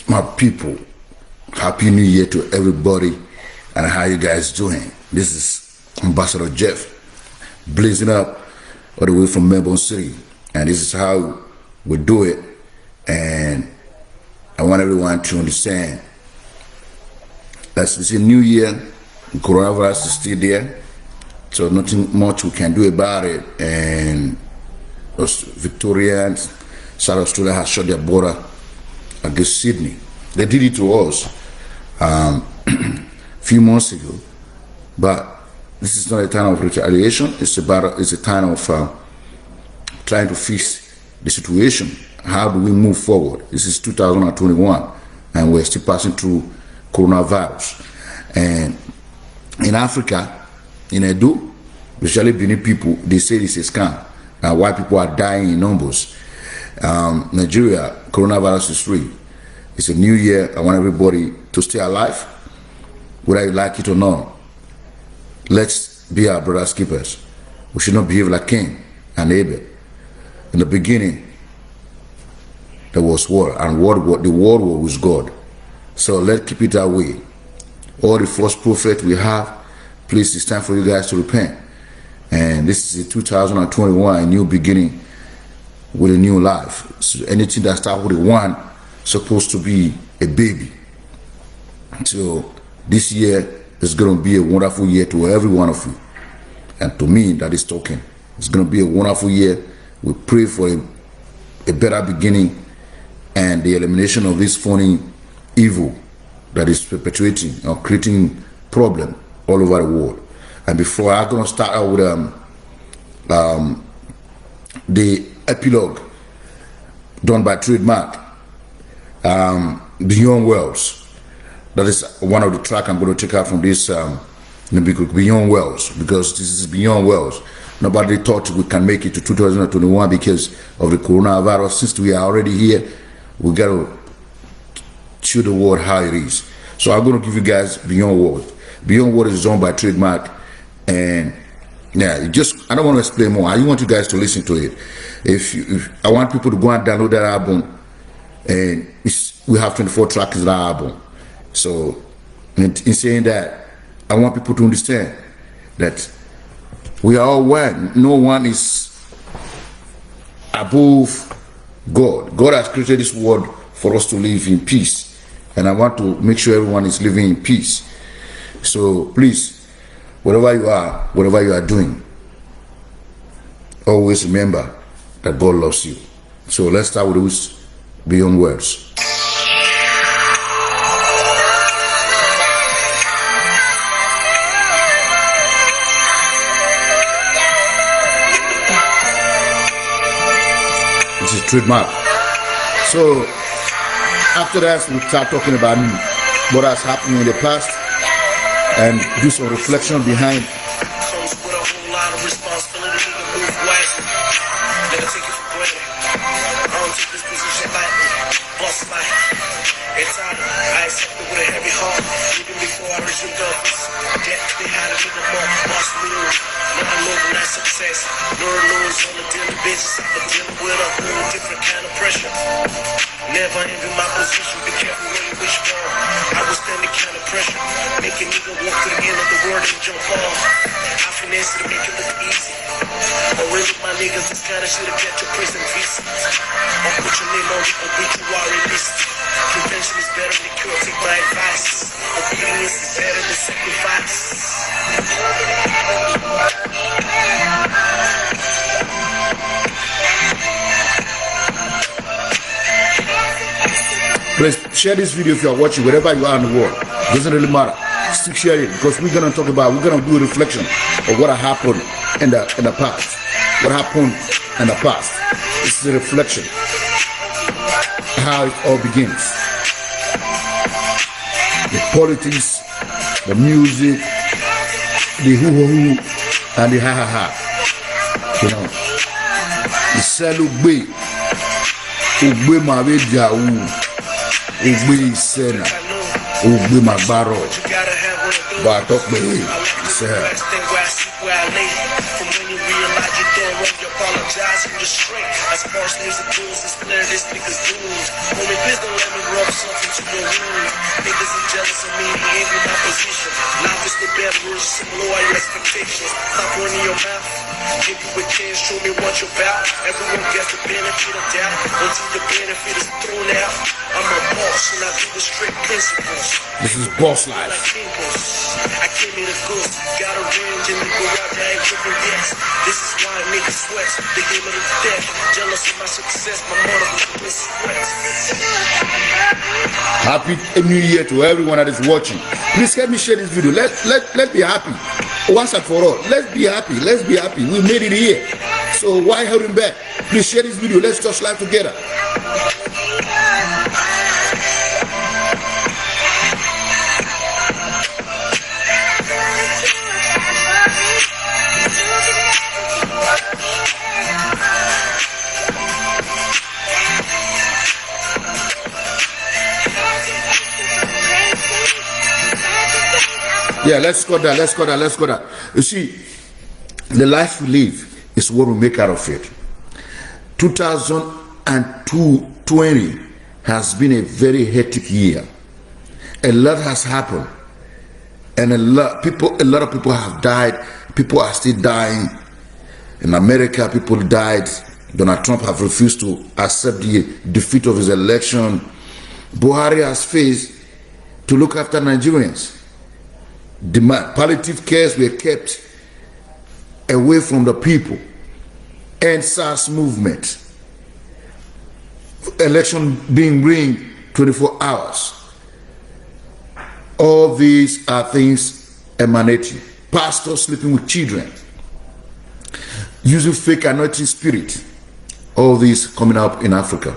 My people, happy new year to everybody, and how you guys doing? This is Ambassador Jeff, blazing up all the way from Melbourne City, and this is how we do it. And I want everyone to understand that it's a new year, coronavirus is still there, so nothing much we can do about it. And us Victorians, South Australia has shut their border against Sydney. They did it to us a few months ago, but this is not a time of retaliation. It's a time of trying to fix the situation. How do we move forward? This is 2021, and we're still passing through coronavirus. And in Africa, in Edo, especially Benin people, they say this is a scam. Why people are dying in numbers. Nigeria, coronavirus is free. It's a new year. I want everybody to stay alive, whether you like it or not. Let's be our brother's keepers. We should not behave like Cain and Abel. In the beginning, there was war, and the war was with God. So let's keep it that way. All the false prophets we have, please, it's time for you guys to repent. And this is a 2021, a new beginning with a new life. So anything that starts with a one supposed to be a baby. So this year is going to be a wonderful year to every one of you, and to me that is talking. It's going to be a wonderful year. We pray for a better beginning and the elimination of this phony evil that is perpetuating or creating problem all over the world. And before I'm going to start out with the epilogue done by Trademark, Beyond Wells. That is one of the track I'm going to take out from this Beyond Wells, because this is Beyond Wells. Nobody thought we can make it to 2021 because of the coronavirus. Since we are already here, we got to show the world how it is. So I'm going to give you guys Beyond Wells. Beyond Wells is owned by Trademark, and yeah, I don't want to explain more. I want you guys to listen to it. If I want people to go and download that album, and we have 24 tracks in that album. So in saying that, I want people to understand that we are all one. No one is above God. God has created this world for us to live in peace, and I want to make sure everyone is living in peace. So please, whatever you are doing, always remember that God loves you. So let's start with those Beyond Words. This is Trademark. So after that, we start talking about what has happened in the past and do some reflection behind. Never envy my position, be careful when you wish for. I was standing kind of pressure, make a nigga walk to the end of the world and jump off. I finesse it to make it look easy. But really, my niggas, this kind of shit will get your prison visa. I'll put your name on the obituary list. Prevention is better than cure, take my advice. Obedience is better than sacrifice. Please share this video if you are watching, wherever you are in the world. It doesn't really matter. Still share it, because we're gonna do a reflection of what happened in the past. What happened in the past. This is a reflection. How it all begins. The politics, the music, the hoo-hoo, and the ha-ha-ha. You know. The celebrate. Ugbe ma be jawu. Ugbe sena. Ugbe ma baro. Ba talk be. Say. Apologize from the straight. As far as music goes, it's clear this nigga's doomed. Homie, please don't let me rub something to your wound. Niggas are jealous of me, they envy my position. Novice with bad words, some lower expectations. Stop running your mouth, give you a chance, show me what you're about. Everyone gets the benefit of doubt, until the benefit is thrown out. I'm a boss, and I do the strict principles. This is boss life. I came here to good, got a range in the garage, I ain't tripping yet. This is why niggas sweat, the game of the death. Jealous of my success, my mother was sweat. Happy New Year to everyone that is watching. Please help me share this video. Let's be happy. Once and for all. Let's be happy. Let's be happy. We made it here. So why holding back? Please share this video. Let's touch life together. Yeah, let's go there, let's go there, let's go there. You see, the life we live is what we make out of it. 2020 has been a very hectic year. A lot has happened, and a lot of people have died. People are still dying. In America, people died. Donald Trump have refused to accept the defeat of his election. Buhari has faced to look after Nigerians. Palliative cares were kept away from the people. End SARS movement. Election being ringed 24 hours. All these are things emanating. Pastors sleeping with children. Using fake anointing spirit. All these coming up in Africa.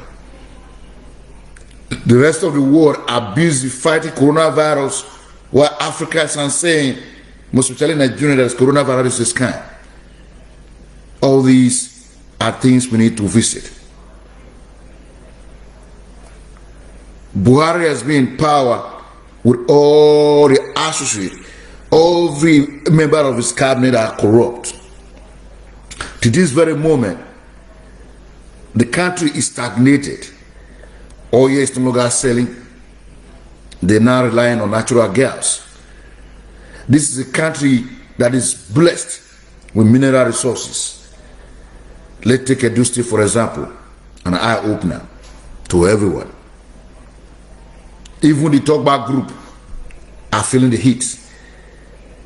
The rest of the world are busy fighting coronavirus, while Africa is saying, most especially Nigeria, that coronavirus is kind. All these are things we need to visit. Buhari has been in power with all the associates. Every member of his cabinet are corrupt. To this very moment, the country is stagnated. Oil is no longer selling. They're now relying on natural gas. This is a country that is blessed with mineral resources. Let's take Edo State, for example, an eye-opener to everyone. Even the Talkback group are feeling the heat.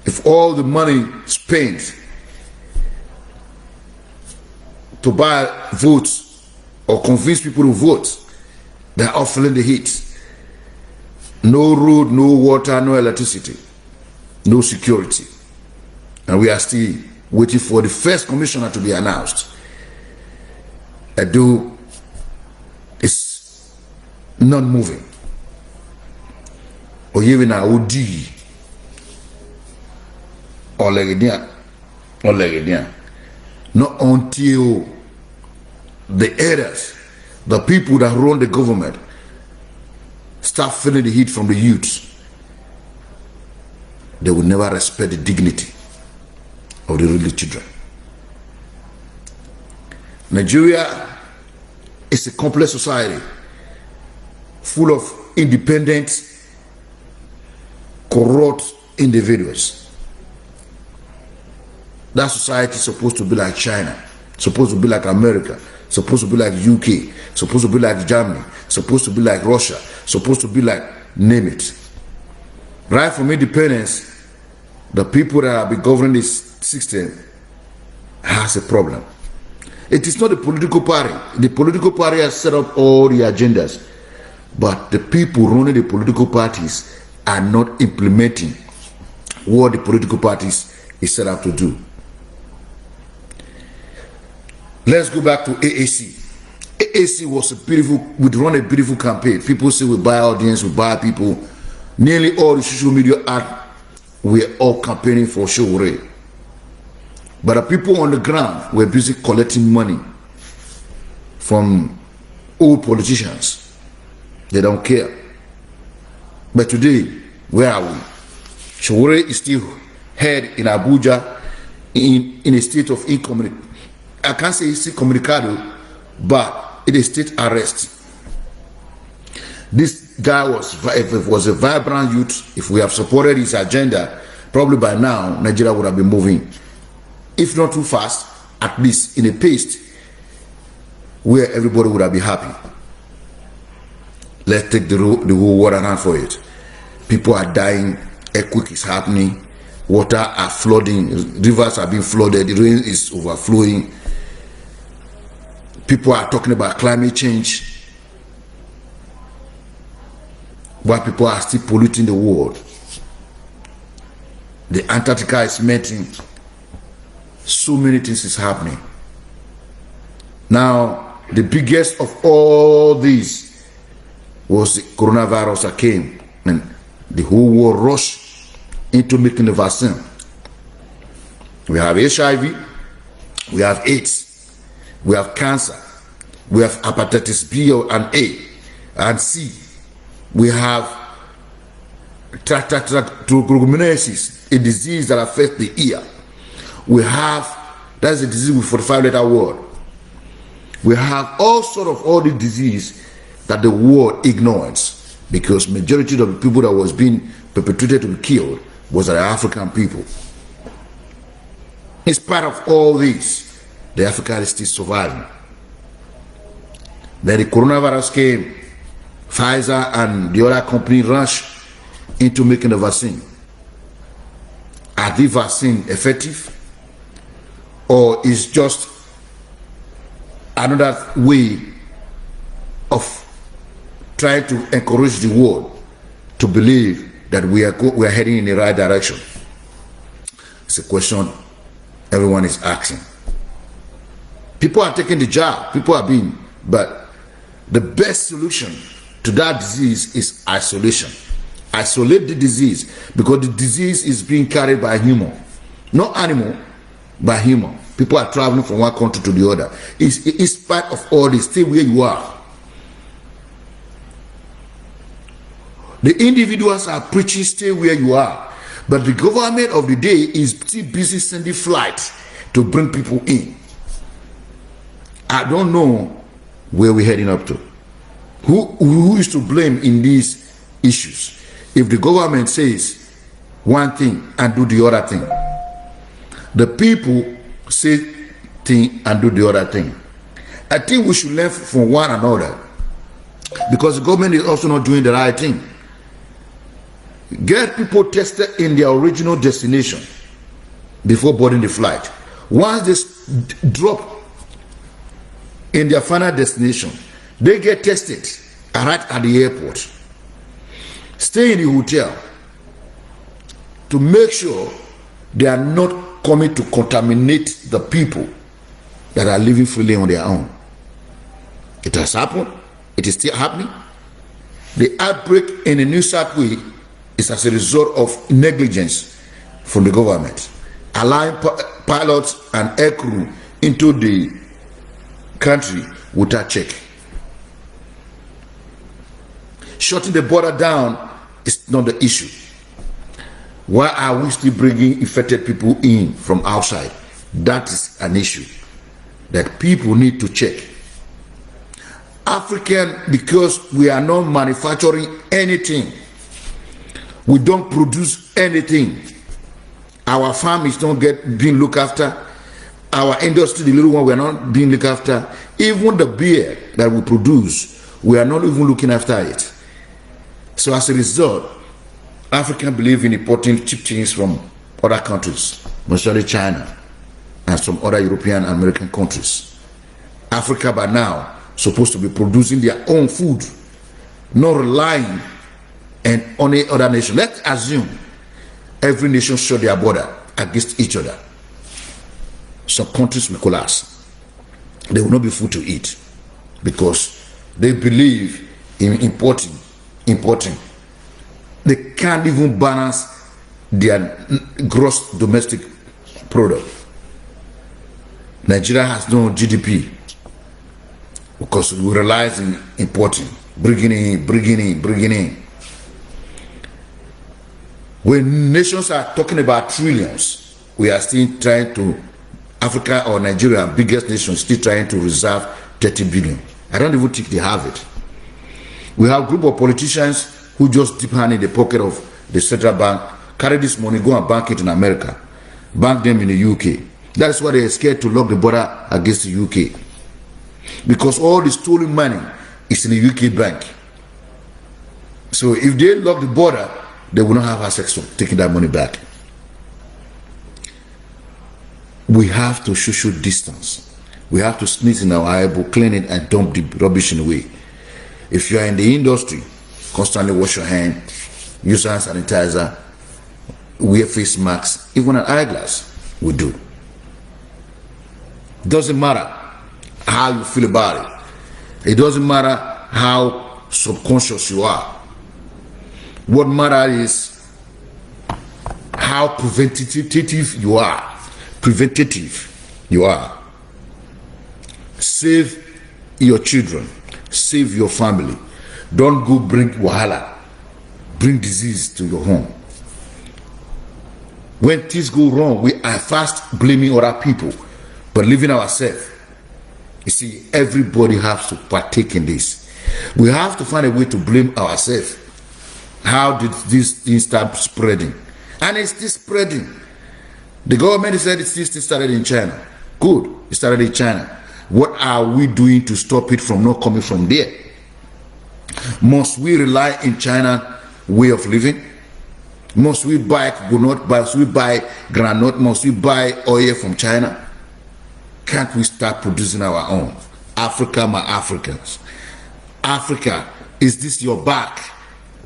If all the money spent to buy votes or convince people to vote, they are all feeling the heat. No road, no water, no electricity, no security. And we are still waiting for the first commissioner to be announced. Edo is not moving. Oyevina Odi Olegedian. Not until the areas, the people that run the government, start feeling the heat from the youths, they will never respect the dignity of the little children. Nigeria is a complex society full of independent, corrupt individuals. That society is supposed to be like China, supposed to be like America, supposed to be like UK, supposed to be like Germany, supposed to be like Russia, supposed to be like, name it. Right from independence, the people that have been governing this system has a problem. It is not the political party. The political party has set up all the agendas, but the people running the political parties are not implementing what the political parties is set up to do. Let's go back to AAC. AAC was a beautiful, would run a beautiful campaign. People say we buy audience, we buy people. Nearly all the social media ads were all campaigning for Showore. But the people on the ground were busy collecting money from old politicians. They don't care. But today, where are we? Showore is still head in Abuja in a state of incommunicado. I can't say it's incommunicado, but it is state arrest. This guy was, if it was a vibrant youth, if we have supported his agenda, probably by now Nigeria would have been moving, if not too fast, at least in a pace where everybody would have been happy. Let's take the whole world around for it. People are dying, earthquake is happening, water are flooding, rivers are being flooded, the rain is overflowing. People are talking about climate change, while people are still polluting the world. The Antarctica is melting. So many things is happening. Now, the biggest of all these was the coronavirus that came, and the whole world rushed into making the vaccine. We have HIV, we have AIDS, we have cancer, we have hepatitis B and A and C, we have tuberculosis, a disease that affects the ear. We have, that's a disease with 45-letter word. We have all sort of all the disease that the world ignores, because majority of the people that was being perpetrated to be killed was the African people. In spite of all this, the Africa is still surviving. Then the coronavirus came, Pfizer and the other company rushed into making the vaccine. Are the vaccine effective? Or is just another way of trying to encourage the world to believe that we are heading in the right direction? It's a question everyone is asking. People are taking the jab, people are being, but the best solution to that disease is isolation. Isolate the disease, because the disease is being carried by human, not animal, by human. People are traveling from one country to the other. In spite of all this, stay where you are. The individuals are preaching stay where you are, but the government of the day is still busy sending flights to bring people in. I don't know where we're heading up to. Who is to blame in these issues? If the government says one thing and do the other thing, the people say thing and do the other thing. I think we should learn from one another, because the government is also not doing the right thing. Get people tested in their original destination before boarding the flight. Once they drop in their final destination, they get tested right at the airport. Stay in the hotel to make sure they are not coming to contaminate the people that are living freely on their own. It has happened. It is still happening. The outbreak in the New South Wales is as a result of negligence from the government, allowing pilots and aircrew into the country without check. Shutting the border down is not the issue. Why are we still bringing infected people in from outside? That is an issue that people need to check. African, because we are not manufacturing anything, we don't produce anything. Our farm is not being looked after. Our industry, the little one, we are not being looked after. Even the beer that we produce, we are not even looking after it. So as a result, Africans believe in importing cheap things from other countries, mostly China and some other European and American countries. Africa by now supposed to be producing their own food, not relying on any other nation. Let's assume every nation shut their border against each other. Some countries will collapse. There will not be food to eat because they believe in importing. They can't even balance their gross domestic product. Nigeria has no GDP because we rely on importing, bringing in. When nations are talking about trillions, we are still trying to, Africa or Nigeria, biggest nation, still trying to reserve 30 billion. I don't even think they have it. We have a group of politicians who just dip hand in the pocket of the central bank, carry this money, go and bank it in America, bank them in the UK. That's why they're scared to lock the border against the UK. Because all the stolen money is in the UK bank. So if they lock the border, they will not have access to taking that money back. We have to social distance. We have to sneeze in our eyeball, clean it, and dump the rubbish in the way. If you are in the industry, constantly wash your hand, use hand sanitizer, wear face masks, even an eyeglass will do. Doesn't matter how you feel about it. It doesn't matter how subconscious you are. What matters is how preventative you are. Save your children. Save your family. Don't go bring wahala, bring disease to your home. When things go wrong, we are fast blaming other people, but leaving ourselves. You see, everybody has to partake in this. We have to find a way to blame ourselves. How did this thing start spreading? And it's still spreading. The government said it still started in China. Good, it started in China. What are we doing to stop it from not coming from there? Must we rely in China way of living? Must we buy coconut? Must we buy granite? Must we buy oil from China? Can't we start producing our own? Africa, my Africans. Africa, is this your back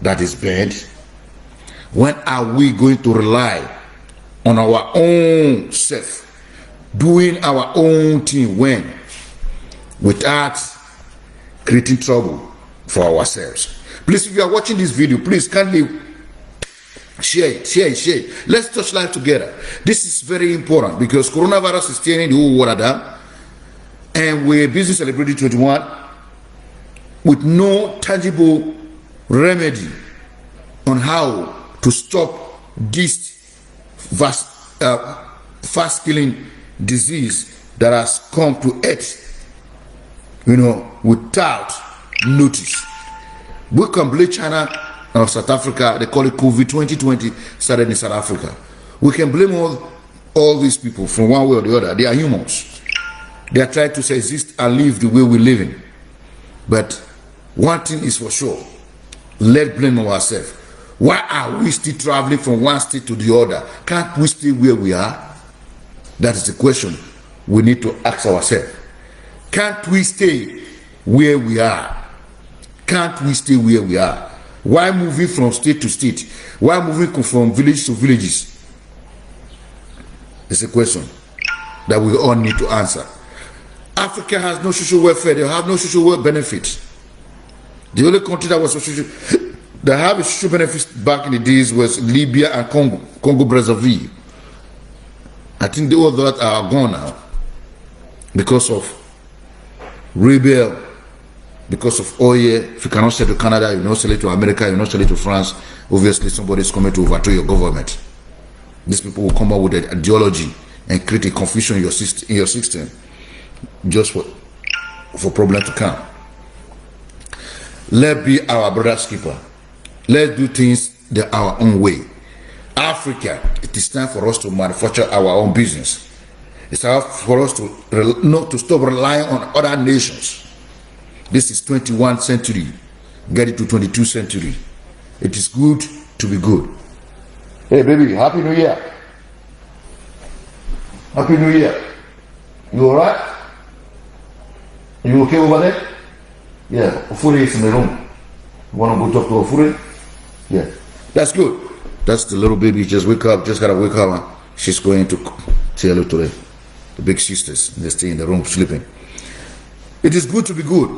that is bent? When are we going to rely on our own self, doing our own thing when? Without creating trouble for ourselves. Please, if you are watching this video, please kindly share it. Let's touch life together. This is very important because coronavirus is tearing the whole world down, and we're busy celebrating 21 with no tangible remedy on how to stop this fast killing disease that has come to earth, without notice. We can blame China or South Africa. They call it COVID 2020 started in South Africa. We can blame all these people from one way or the other. They are humans. They are trying to exist and live the way we're living. But one thing is for sure, let's blame ourselves. Why are we still traveling from one state to the other? Can't we stay where we are? That is the question we need to ask ourselves. Can't we stay where we are? Can't we stay where we are? Why moving from state to state? Why moving from village to villages? It's a question that we all need to answer. Africa has no social welfare. They have no social welfare benefits. The only country that was social, that have a social benefits back in the days was Libya and Congo Brazzaville. I think all that are gone now because of rebel, because of oil. If you cannot sell to Canada, you not sell it to America, you not sell it to France. Obviously, somebody is coming to overthrow your government. These people will come up with an ideology and create a confusion in your system, just for problem to come. Let's be our brother's keeper. Let's do things our own way. Africa, it is time for us to manufacture our own business. It's time for us to stop relying on other nations. This is 21st century. Get it to 22nd century. It is good to be good. Hey baby, Happy New Year. Happy New Year. You alright? You okay over there? Yeah, Ofuri is in the room. You want to go talk to Ofuri? Yeah, that's good. That's the little baby. Just wake up. Just gotta wake up. She's going to say hello to the big sisters. They stay in the room sleeping. It is good to be good.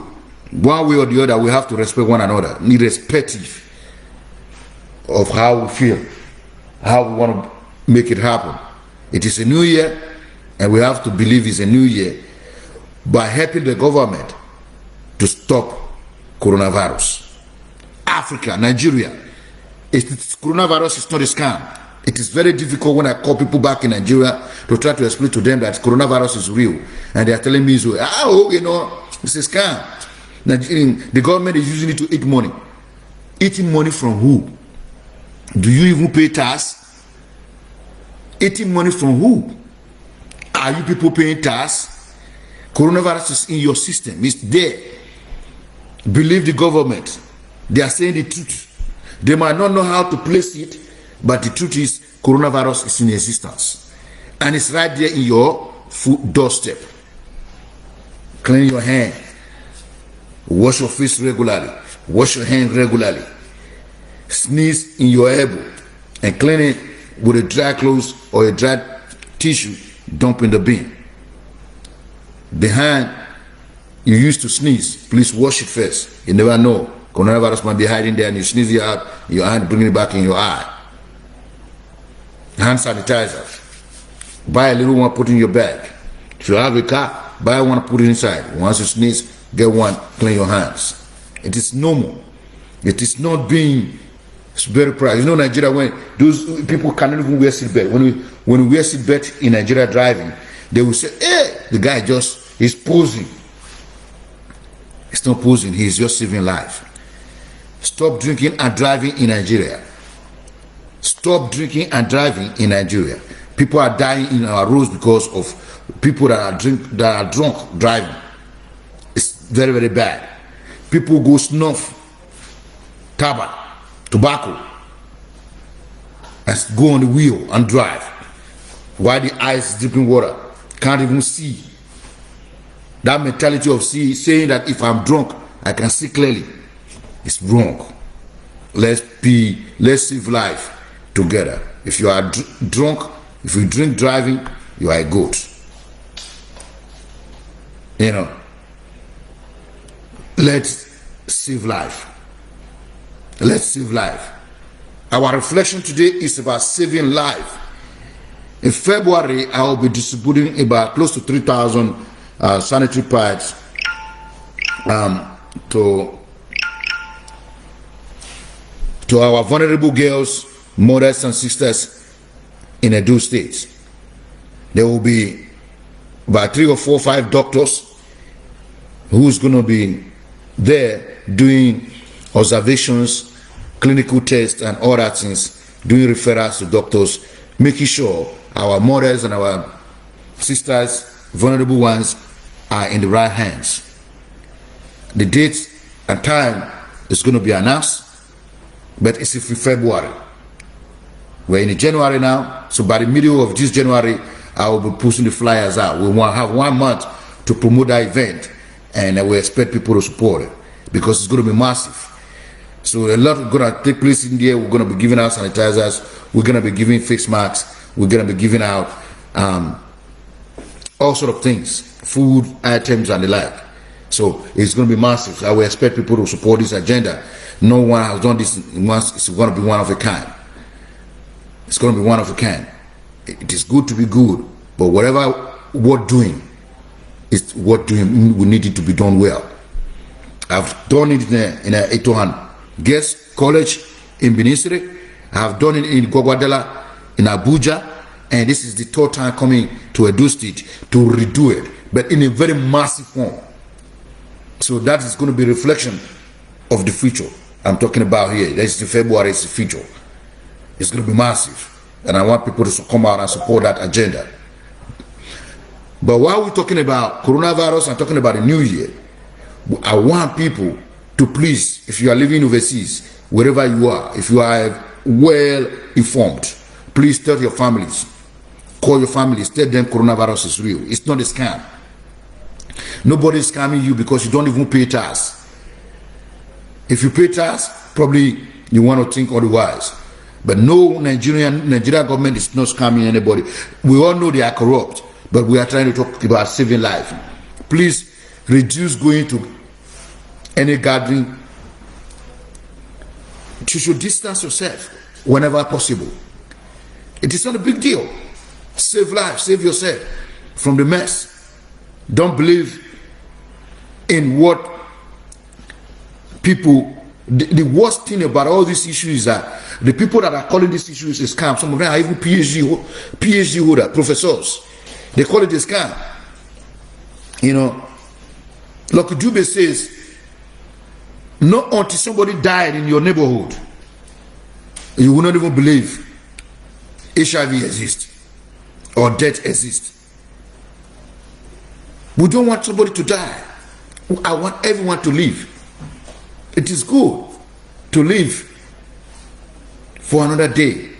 One way or the other, we have to respect one another, irrespective of how we feel, how we want to make it happen. It is a new year, and we have to believe it's a new year by helping the government to stop coronavirus. Africa, Nigeria, coronavirus is not a scam. It is very difficult when I call people back in Nigeria to try to explain to them that coronavirus is real, and they are telling me, it's a scam. The government is using it to eat money. Eating money from who? Do you even pay tax? Eating money from who? Are you people paying tax? Coronavirus is in your system. It's there. Believe the government. They are saying the truth. They might not know how to place it, but the truth is coronavirus is in existence. And it's right there in your doorstep. Clean your hand. Wash your face regularly. Wash your hand regularly. Sneeze in your elbow and clean it with a dry clothes or a dry tissue. Dump in the bin. Behind you used to sneeze, please wash it first. You never know. Coronavirus might be hiding there and you sneeze it out, your hand bring it back in your eye. Hand sanitizer. Buy a little one, put in your bag. If you have a car, buy one, put it inside. Once you sneeze, get one, clean your hands. It is normal. It is not being very proud. You know, Nigeria, when those people cannot even wear seatbelt. When we wear seatbelt in Nigeria driving, they will say, hey, the guy just is posing. It's not posing, he's just saving life. Stop drinking and driving in Nigeria. Stop drinking and driving in Nigeria. People are dying in our roads because of people that are drunk driving. It's very, very bad. People go snuff tobacco, and go on the wheel and drive while the eyes is dripping water. Can't even see. That mentality of saying that if I'm drunk, I can see clearly. It's wrong. Let's save life together. If you are drunk, if you drink driving, you are a goat. You know. Let's save life. Let's save life. Our reflection today is about saving life. In February, I will be distributing about close to 3,000 sanitary pads to our vulnerable girls, mothers and sisters in Edo State. There will be about 3 or 4 or 5 doctors who's going to be there doing observations, clinical tests and all that things, doing referrals to doctors, making sure our mothers and our sisters, vulnerable ones, are in the right hands. The date and time is going to be announced, but it's in February. We're in January now, so by the middle of this January, I will be pushing the flyers out. We want to have 1 month to promote that event, and we expect people to support it because it's going to be massive. So a lot is going to take place in there. We're going to be giving out sanitizers. We're going to be giving face masks. We're going to be giving out all sort of things, food items and the like. So it's going to be massive. So I will expect people to support this agenda. No one has done this once. It's going to be one of a kind. It's going to be one of a kind. It is good to be good, but whatever we're doing is what doing. We need it to be done well. I've done it in a Etohan Guest College in Benin. I have done it in Gwagwadala, in Abuja, and this is the 3rd time coming to Edo State to redo it, but in a very massive form. So that is going to be a reflection of the future I'm talking about here. That's the February, it's the future. It's going to be massive, and I want people to come out and support that agenda. But while we're talking about coronavirus and talking about the new year, I want people to please, if you are living overseas, wherever you are, if you are well informed, please tell your families, call your families, tell them coronavirus is real. It's not a scam. Nobody is scamming you because you don't even pay tax. If you pay tax, probably you want to think otherwise. But no, Nigeria government is not scamming anybody. We all know they are corrupt, but we are trying to talk about saving life. Please reduce going to any gathering. You should distance yourself whenever possible. It is not a big deal. Save life, save yourself from the mess. Don't believe in what people. The worst thing about all these issues is that the people that are calling these issues a scam, some of them are even PhD holder, professors. They call it a scam. You know, Dube says Not until somebody died in your neighborhood, you will not even believe HIV exists or death exists. We don't want somebody to die. I want everyone to live. It is good to live for another day,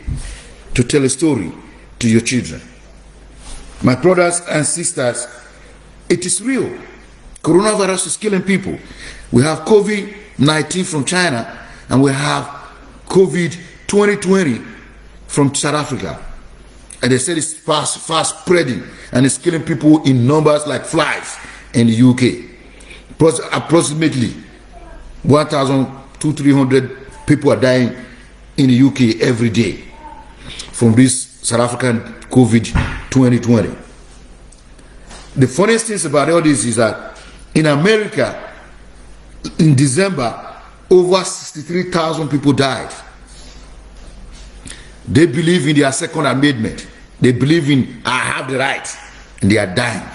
to tell a story to your children. My brothers and sisters, it is real. Coronavirus is killing people. We have COVID-19 from China, and we have COVID 2020 from South Africa. And they said it's fast spreading, and it's killing people in numbers like flies in the UK. Approximately 1,200-300 people are dying in the UK every day from this South African COVID 2020. The funniest thing about all this is that in America, in December, over 63,000 people died. They believe in their Second Amendment. They believe in, I have the right, and they are dying.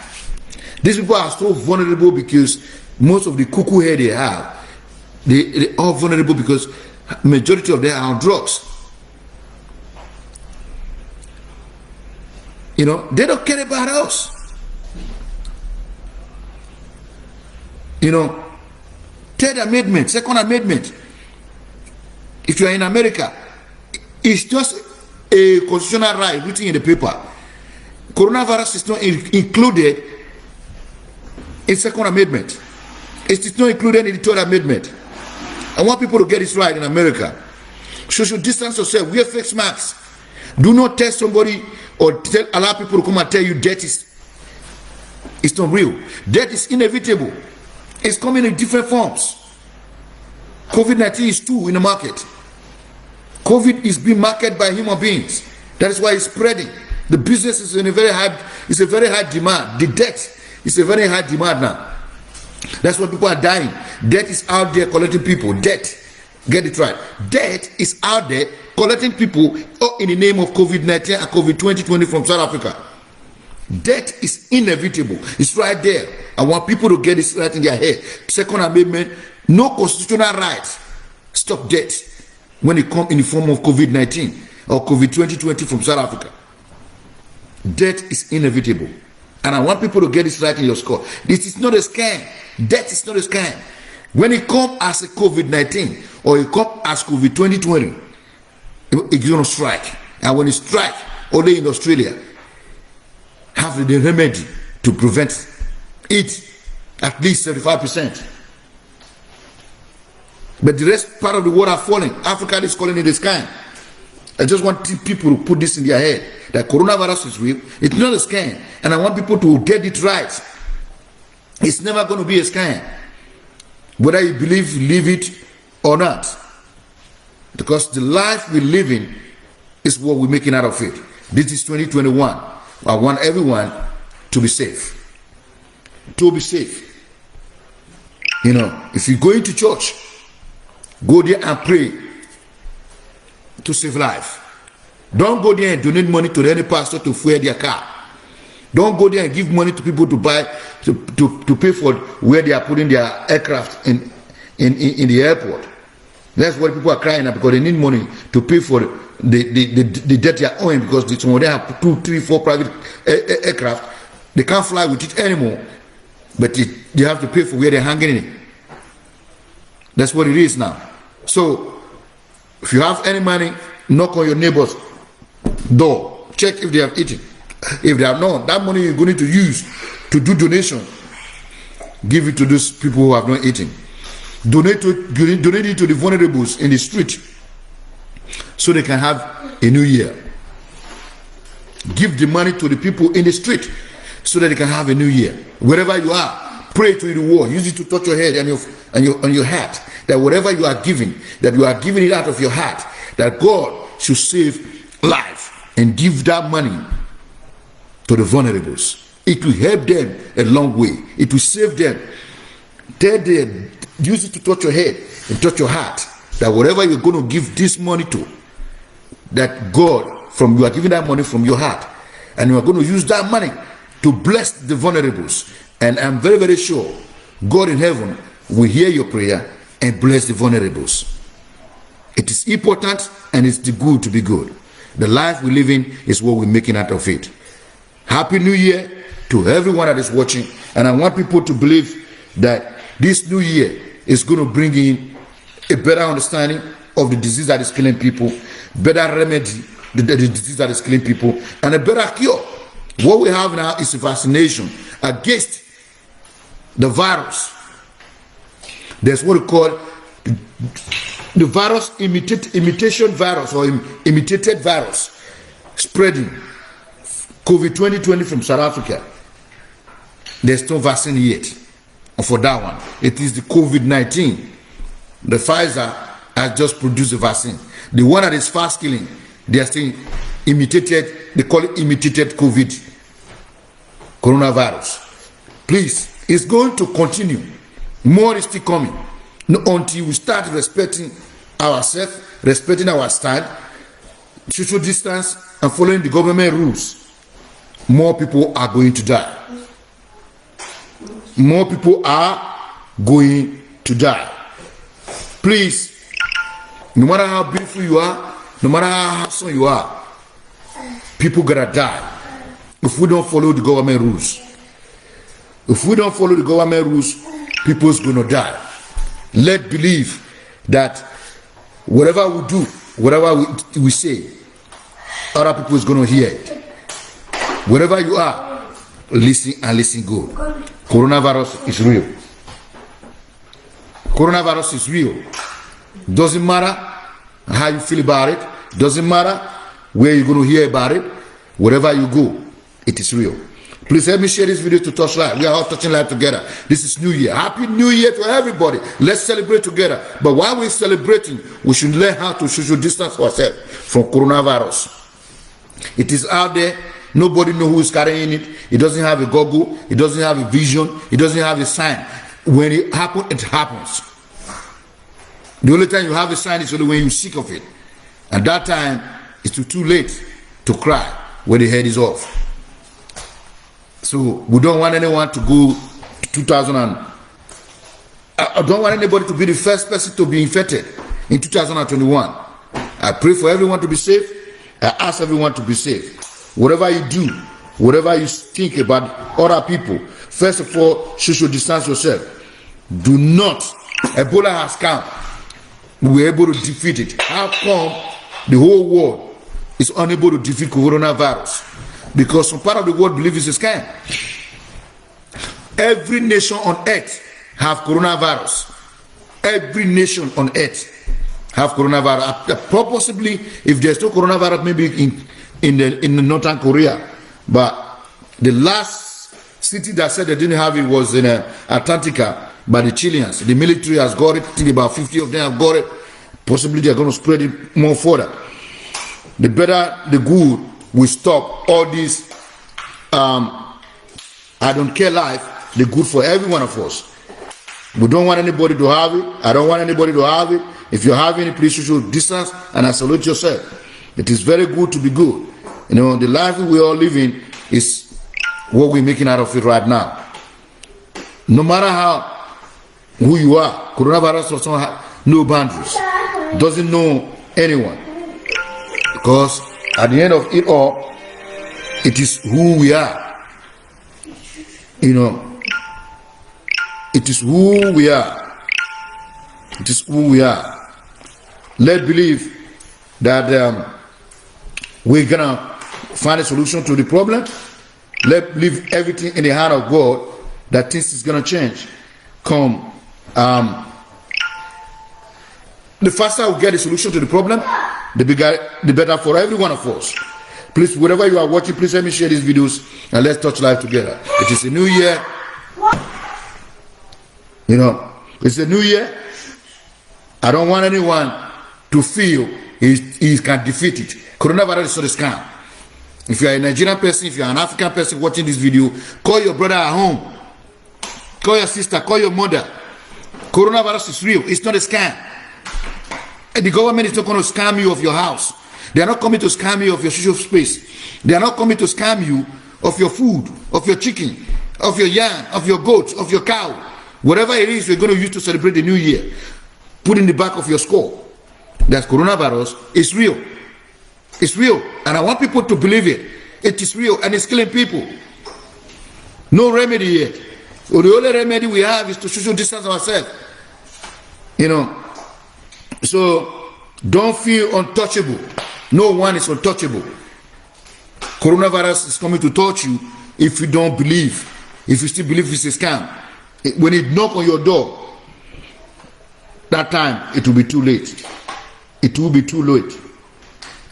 These people are so vulnerable because most of the cuckoo hair they have, they are vulnerable because majority of them are on drugs. You know, they don't care about us. You know, Third Amendment, Second Amendment. If you are in America, it's just a constitutional right written in the paper. Coronavirus is not included in Second Amendment. It is not included in the Third Amendment. I want people to get this right in America. Social distance yourself, wear face masks. Do not tell somebody or allow people to come and tell you death it's not real. Death is inevitable. It's coming in different forms. COVID-19 is too in the market. COVID is being marketed by human beings. That is why it's spreading. The business is in a very high demand. The death is a very high demand now. That's why people are dying. Death is out there collecting people. Death, get it right. Death is out there collecting people in the name of COVID-19 and COVID 2020 from South Africa. Death is inevitable. It's right there. I want people to get this right in their head. Second Amendment, no constitutional rights stop death when it comes in the form of COVID-19 or COVID 2020 from South Africa. Death is inevitable. And I want people to get this right in your score. This is not a scam. Death is not a scam. When it comes as a COVID-19 or it comes as COVID 2020, it's going to strike. And when it strikes, only in Australia, have the remedy to prevent it, at least 75%. But the rest part of the world are falling. Africa is calling it a scam. I just want people to put this in their head, that coronavirus is real. It's not a scam. And I want people to get it right. It's never going to be a scam. Whether you believe it or not. Because the life we live in is what we're making out of it. This is 2021. I want everyone to be safe. To be safe. You know, if you're going to church, go there and pray to save life. Don't go there and donate money to any pastor to fuel their car. Don't go there and give money to people to buy to pay for where they are putting their aircraft in the airport. That's what people are crying at, because they need money to pay for the debt they are owing, because some of them have 2, 3, 4 private aircraft. They can't fly with it anymore, but they have to pay for where they're hanging in it. That's what it is now. So if you have any money, knock on your neighbor's door. Check if they have eaten. If they have not, that money you're going to use to do donation, give it to those people who have not eaten. Donate it to the vulnerables in the street so they can have a new year. Give the money to the people in the street so that they can have a new year. Wherever you are, pray to the wall. Use it to touch your head and your heart. That whatever you are giving, that you are giving it out of your heart, that God should save life and give that money to the vulnerables. It will help them a long way. It will save them. Use it to touch your head and touch your heart. That whatever you're going to give this money to, that God, you are giving that money from your heart, and you are going to use that money to bless the vulnerables. And I'm very, very sure God in heaven will hear your prayer and bless the vulnerables. It is important and it's the good to be good. The life we live in is what we're making out of it. Happy New Year to everyone that is watching. And I want people to believe that this new year is going to bring in a better understanding of the disease that is killing people, better remedy, the disease that is killing people, and a better cure. What we have now is a vaccination against the virus. There's what we call the virus imitation virus or imitated virus spreading. COVID 2020 from South Africa. There's no vaccine yet for that one. It is the COVID-19. The Pfizer has just produced a vaccine. The one that is fast killing, they are still imitated, they call it imitated COVID coronavirus. Please, it's going to continue. More is still coming. Until we start respecting ourselves, respecting our stand, social distance, and following the government rules, more people are going to die. More people are going to die. Please, no matter how beautiful you are, no matter how handsome you are, people gotta die if we don't follow the government rules. If we don't follow the government rules, people's gonna die. Let's believe that whatever we do, whatever we say, other people is gonna hear it. Wherever you are, listen and listen good. Coronavirus is real. Coronavirus is real. Doesn't matter how you feel about it. Doesn't matter where you're going to hear about it. Wherever you go, it is real. Please help me share this video to touch life. We are all touching life together. This is New Year. Happy New Year to everybody. Let's celebrate together. But while we're celebrating, we should learn how to social distance ourselves from coronavirus. It is out there. Nobody knows who is carrying it. It doesn't have a goggle. It doesn't have a vision. It doesn't have a sign. When it happens, it happens. The only time you have a sign is only when you're sick of it. At that time, it's too late to cry when the head is off. So we don't want anyone to go to 2000 and I don't want anybody to be the first person to be infected in 2021. I pray for everyone to be safe. I ask everyone to be safe. Whatever you do, whatever you think about other people, first of all, social distance yourself. Do not. Ebola has come. We were able to defeat it. How come the whole world is unable to defeat coronavirus? Because some part of the world believes it's a scam. Every nation on earth have coronavirus. Every nation on earth have coronavirus. Possibly, if there's no coronavirus, maybe in the Northern Korea. But the last city that said they didn't have it was in Antarctica by the Chileans. The military has got it. I think about 50 of them have got it. Possibly they're going to spread it more further. The better, the good, we stop all this I don't care life, the good for every one of us. We don't want anybody to have it. I don't want anybody to have it. If you're having it, please social distance and isolate yourself. It is very good to be good. You know, the life we are living is what we're making out of it right now. No matter who you are, coronavirus doesn't have no boundaries. Doesn't know anyone. Because at the end of it all, it is who we are. You know, it is who we are. It is who we are. Let's believe that we're gonna find a solution to the problem. Let's leave everything in the hand of God, that things is gonna change. Come, the faster we get a solution to the problem, the better for every one of us. Please, wherever you are watching, please let me share these videos and let's touch life together. It is a new year. You know, it's a new year. I don't want anyone to feel he can defeat it. Coronavirus is not a scam. If you are a Nigerian person, if you are an African person watching this video, call your brother at home. Call your sister, call your mother. Coronavirus is real. It's not a scam. And the government is not going to scam you of your house. They are not coming to scam you of your social space. They are not coming to scam you of your food, of your chicken, of your yam, of your goats, of your cow. Whatever it is you're going to use to celebrate the new year. put in the back of your skull that coronavirus is real. It's real. And I want people to believe it. It is real and it's killing people. No remedy yet. Well, the only remedy we have is to social distance ourselves. You know. So don't feel untouchable. No one is untouchable. Coronavirus is coming to touch you if you don't believe. If you still believe it's a scam. When it knocks on your door, that time it will be too late. It will be too late.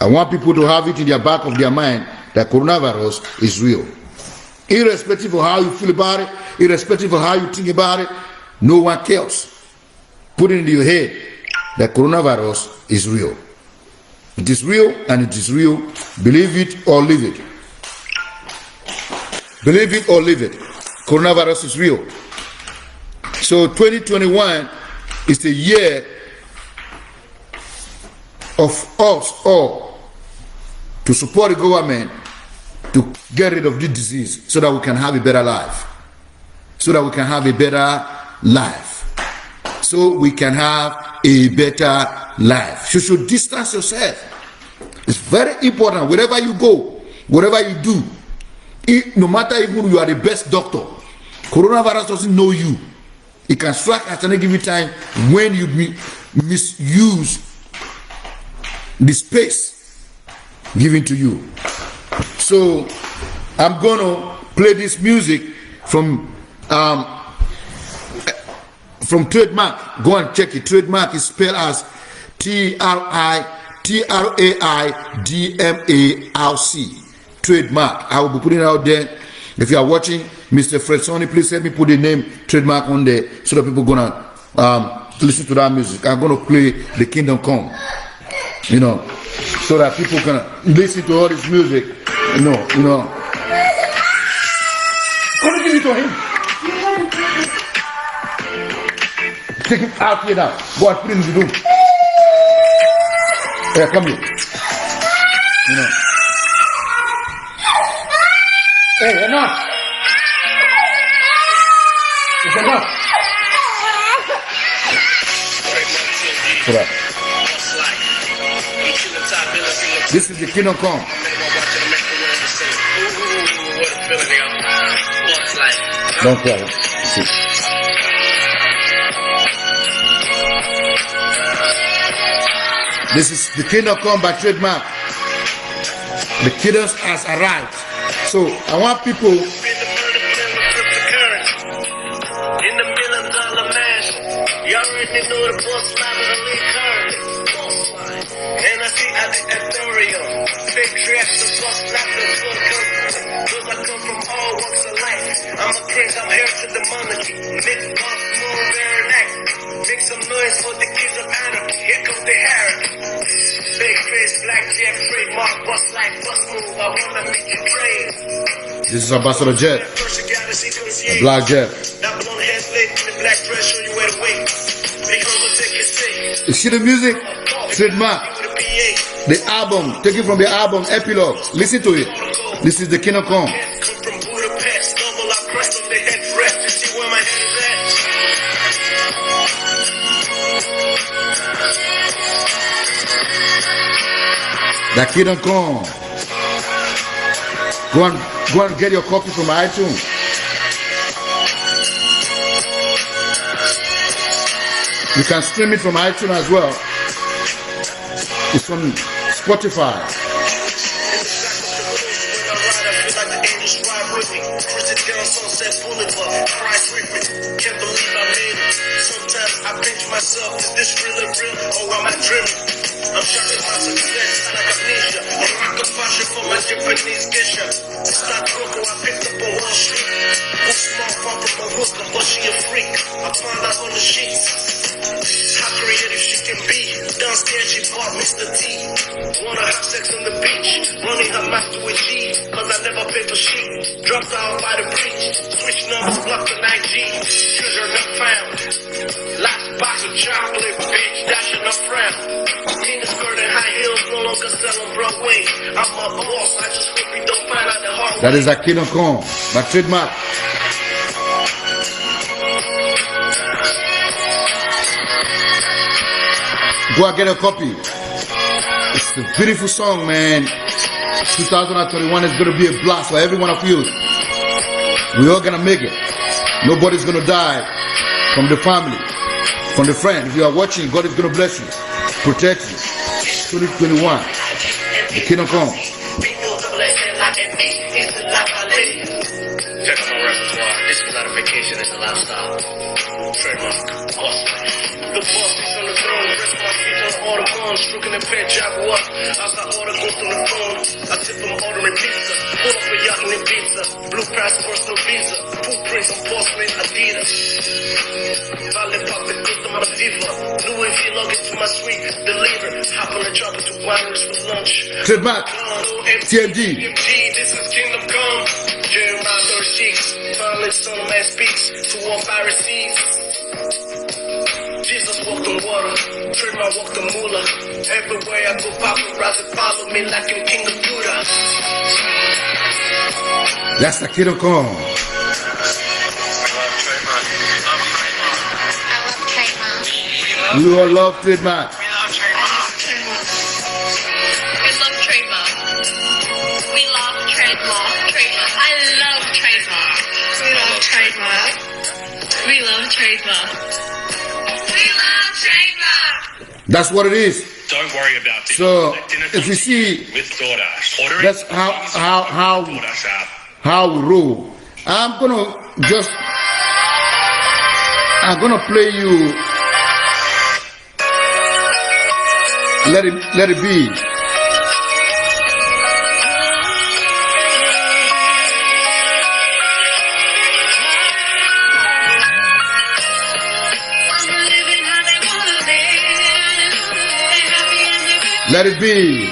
I want people to have it in their back of their mind that coronavirus is real. Irrespective of how you feel about it, irrespective of how you think about it, no one cares. Put it in your head that coronavirus is real. It is real and it is real. Believe it or leave it. Believe it or leave it. Coronavirus is real. So 2021 is the year of us all to support the government to get rid of this disease so that we can have a better life. So that we can have a better life. So we can have a better life. You should distance yourself. It's very important. Wherever you go, whatever you do, no matter even you are the best doctor, coronavirus doesn't know you. It can strike at any given time when you misuse the space given to you. So I'm gonna play this music from Traidmarc. Go and check it. Traidmarc is spelled as TRAIDMARC. Traidmarc. I will be putting it out there. If you are watching, Mr. Fred Sonny, please help me put the name Traidmarc on there so that people gonna listen to that music. I'm gonna play The Kingdom Come, you know, so that people can listen to all this music. You know. Come give it to him. Take it out here now. Go and put it in the room. Yeah, come here. You know. Hey, enough. It's enough. Put up. This is the Kingdom Come. Don't tell it. This is the Kingdom Come by Traidmarc. The kingdom has arrived. So I want people. In the $1 million mansion, you already know the boss live in the current. And I see at the Ethereum, big dress, the boss live in the company. Cause I come from all walks of life. I'm a prince, I'm heir to the monarchy. Big boss, more rare neck. Make some noise for the kids of anarchy. Here comes the hierarchy. Big face, black jet, trademark, bust like bust move. I wanna make you trade. This is Ambassador Jeff, a black Jeff. You see the music? Traidmarc. The album, taken from the album Epilogue. Listen to it. This is the Kingdom Come. The Kingdom Come. Go and get your copy from iTunes. You can stream it from iTunes as well. It's from Spotify. Can't believe I made it. Sometimes I pinch myself. Is this really real or am I dreaming? I'm shocked at my success, like amnesia. I'm rock a fashion for my Japanese geisha. It's not Coco, I picked up on Wall Street. One small far from a hooker, but she a freak. I found out on the sheets. How creative she can be. Downstairs she bought Mr. T. Wanna have sex on the beach. Running her mouth to a G. Cause I never paid for shit. Dropped out by the breach. Switch numbers, blocked an IG. Treasure not found. Last box of chocolate, bitch, dashing up frown. Tina skirt and high heels, no longer selling Broadway. I'm a boss, I just hope we don't find out the hard way. That is a Kingdom Come by Traidmarc. Go and get a copy. It's a beautiful song, man. 2021 is going to be a blast for every one of you. We're all going to make it. Nobody's going to die from the family, from the friend. If you are watching, God is going to bless you, protect you. 2021, the kingdom come. Check out my repertoire. This is not a vacation, it's a lifestyle. Trademark. Awesome. The boss is on the throne. Rest my feet on all the guns. Stroking the pen, Jaguar. Outside order, go through the phone. I sip from ordering pizza. Pull up a yacht in pizza. Blue passports, no visa. Footprints on porcelain, Adidas. Vale pop the custom out of FIFA. Louis V luggage to my suite. Deliver. Hop on the chopper to wineries for lunch. TRAIDMARC. TMD. This is Kingdom Come. Jeremiah 36. Finally, Son of Man speaks to all Pharisees. Jesus walked on water. Trademark walked the moolah. Everywhere I go, paparazzi follow me like I'm King of Judah. That's the kingdom come. We all love TRAIDMARC. We love TRAIDMARC. We love TRAIDMARC. I love TRAIDMARC. We love TRAIDMARC. We love TRAIDMARC. We love TRAIDMARc. That's what it is. Don't worry about it. So if you see, with DoorDash, ordering that's how we roll. I'm gonna play you. Let it be. Let it be.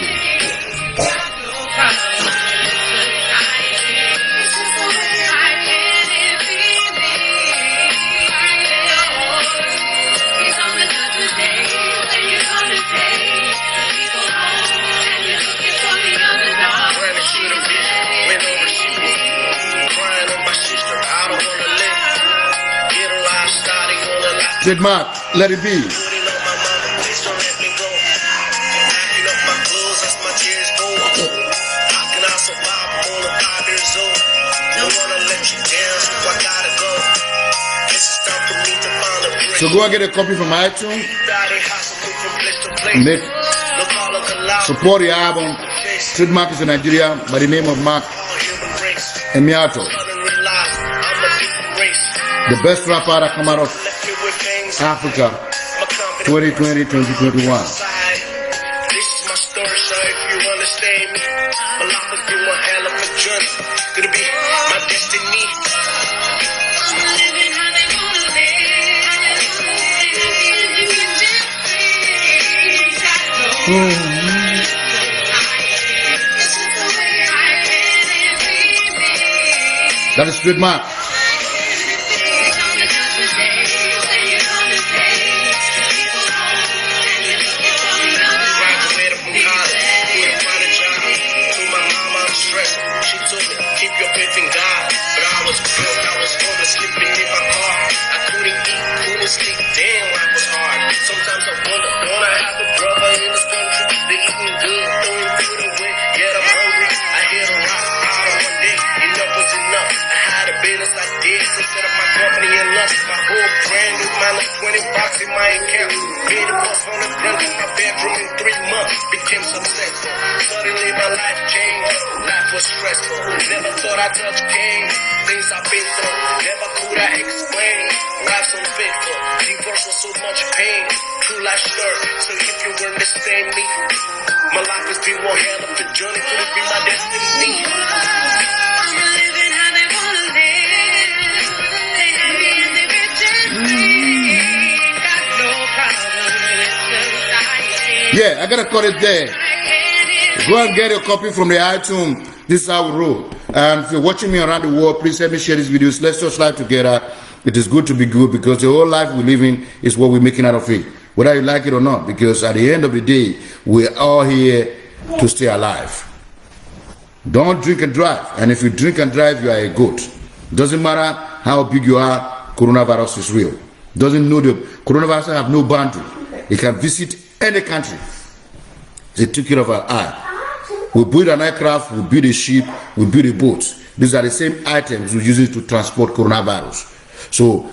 TRAIDMARC, let it be. So go and get a copy from iTunes. Support the album. TRAIDMARC is in Nigeria by the name of Mark Emiato. The best rapper that come out of Africa 2020-2021. This is my story, so if you understand me, my life has been one hell of a journey. Gonna be my destiny. That is TRAIDMARC. She told me, keep your faith in God. But I was broke, I was homeless, sleeping in my car. I couldn't eat, couldn't sleep, damn, life was hard. Sometimes I wonder, don't I have a brother in this country? They eating good, throwing food away, yet I'm hungry. I hit a rock bottom one day, enough was enough. I had a business I did, so set up my company and lunch. My whole brand new minus 20 bucks in my account. Paid a bus on the ground in my bedroom in 3 months. Became successful. Suddenly my life changed. Life was stressful. Never thought I'd touch game. Things I've been through. Never could I explain. Life's unfaithful. Divorce was so much pain. True life story. So if you understand me, my life has been one hell of a journey. Could it be my destiny? Yeah, I gotta cut it there. Go and get a copy from the iTunes. This is how we roll. And if you're watching me around the world, please help me share these videos. Let's just live together. It is good to be good because the whole life we live in is what we're making out of it, whether you like it or not. Because at the end of the day, we're all here to stay alive. Don't drink and drive. And if you drink and drive, you are a goat. Doesn't matter how big you are, coronavirus is real. Doesn't know the coronavirus have no boundary. It can visit any country. They took care of our eye. We build an aircraft, we build a ship, we build a boat. These are the same items we use it to transport coronavirus. So,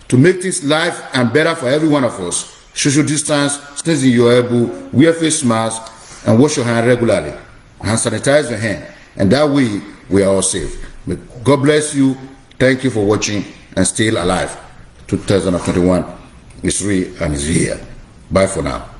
to make things life and better for every one of us, social distance, stay in your elbow, wear face masks, and wash your hand regularly. And sanitize your hand. And that way, we are all safe. But God bless you. Thank you for watching and stay alive. 2021 is real and is here. Bye for now.